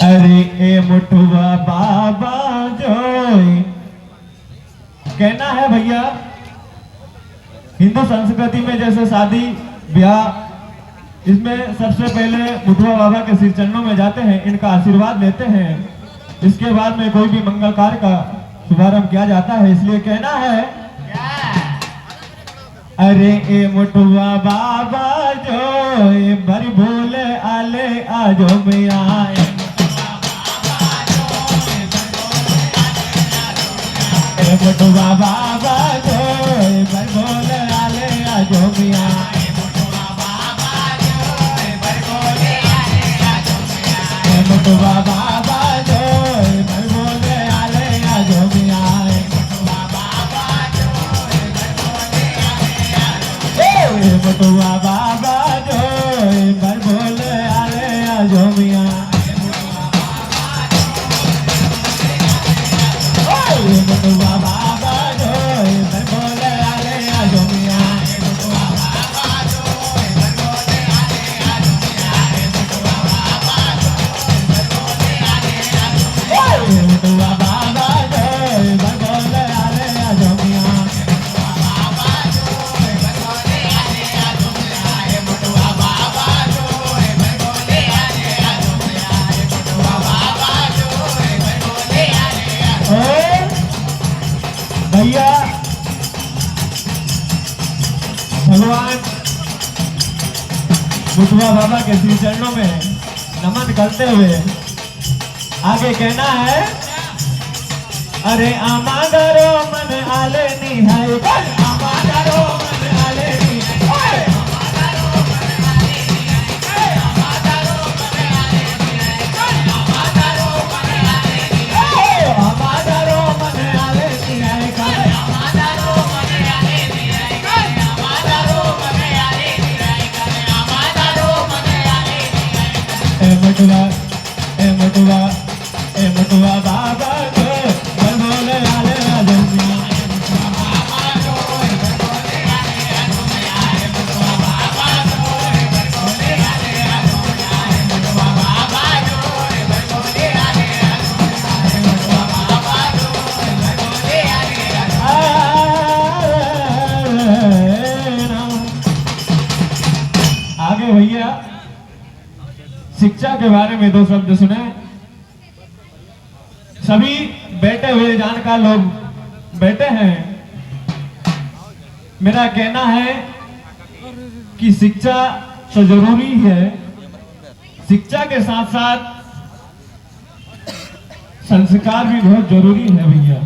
अरे ए मुठुआ बाबा जोई। कहना है भैया, हिंदू संस्कृति में जैसे शादी ब्याह, इसमें सबसे पहले मुठुआ बाबा के सिर चरणों में जाते हैं, इनका आशीर्वाद लेते हैं। इसके बाद में कोई भी मंगल कार्य का शुभारंभ किया जाता है। इसलिए कहना है, अरे ए मुठुआ बाबा जोई भर भोले आले आजो मिया। मुठुआ बाबा जोई भर भोले आले आजो मिया। मुठुआ बाबा जोई भर भोले आले आजो मिया। मुठुआ बाबा जोई भर भोले आले आजो मिया। मुठुआ बाबा जोई भर भोले आले आजो मिया। मुठुआ बाबा जोई भर भोले आले आजो मिया। भैया भगवान मुठुआ बाबा के श्री चरणों में नमन करते हुए आगे कहना है, अरे आमादारो मन आले निहाय। आमादारो मन आले निहाय। मुठुआ बाबा जोई भर भोले आले आजो मिया। आगे भैया शिक्षा के बारे में दो शब्द सुने। सभी बैठे हुए जानकार लोग बैठे हैं। मेरा कहना है कि शिक्षा तो जरूरी है, शिक्षा के साथ साथ संस्कार भी बहुत जरूरी है भैया।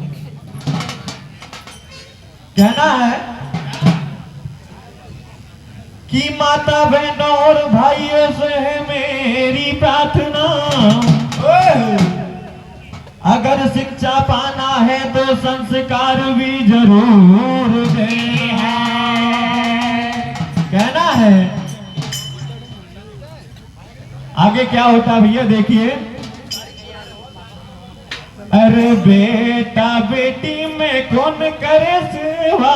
कहना है कि माता बहनों और भाइयों से है मेरी प्रार्थना, अगर शिक्षा पाना है तो संस्कार भी जरूर देना। कहना है आगे क्या होता भैया देखिए, अरे बेटा बेटी में कौन करे सेवा।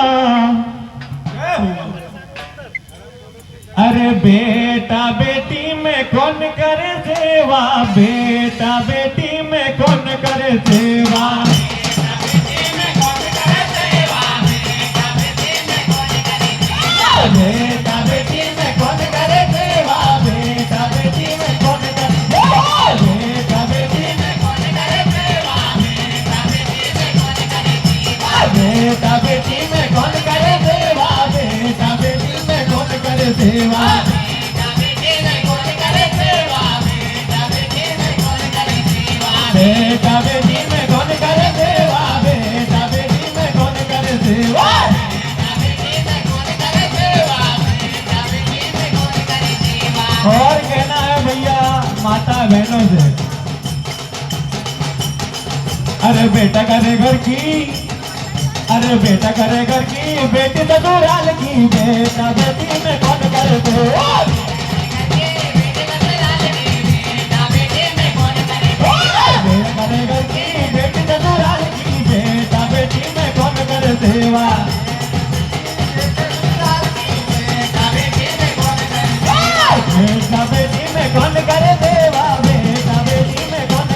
अरे बेटा बेटी में कौन करे सेवा। बेटा बेटी में कौन करे सेवा। बेटा बेटी में कौन करे सेवा। बेटा बेटी में कौन करे। बेटा बेटी में कौन करे सेवा। बेटा बेटी में कौन करे सेवा। बेटा बेटी में कौन करे सेवा। बेटा बेटी में कौन करे सेवा। बेटा बेटी में कौन करे सेवा। और कहना है भैया माता बहनों से, अरे बेटा करे घर की। अरे बेटा करे घर की, बेटी ससुराल की। बेटा बेटी में कौन करे सेवा। बेटी ससुराल की। बेटा बेटी में कौन करे सेवा। बेटा बेटी में कौन करे सेवा। बेटा बेटी में कौन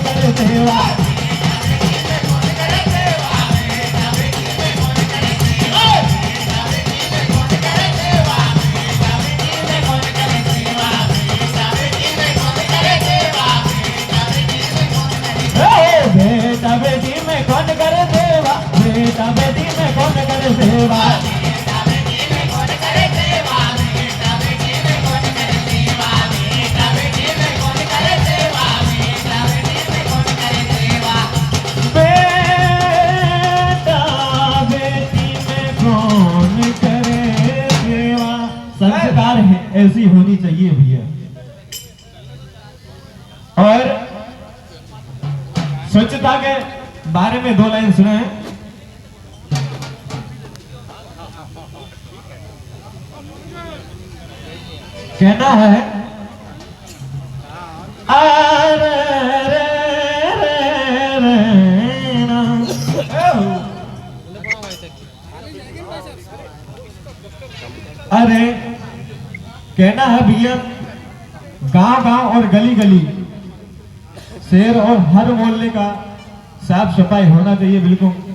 सेवा। संस्कार ऐसी होनी चाहिए भैया। और स्वच्छता के बारे में 2 लाइन सुना है। कहना है अरे कहना है भैया, गांव गांव और गली गली, शहर और हर मोहल्ले का साफ सफाई होना चाहिए बिल्कुल।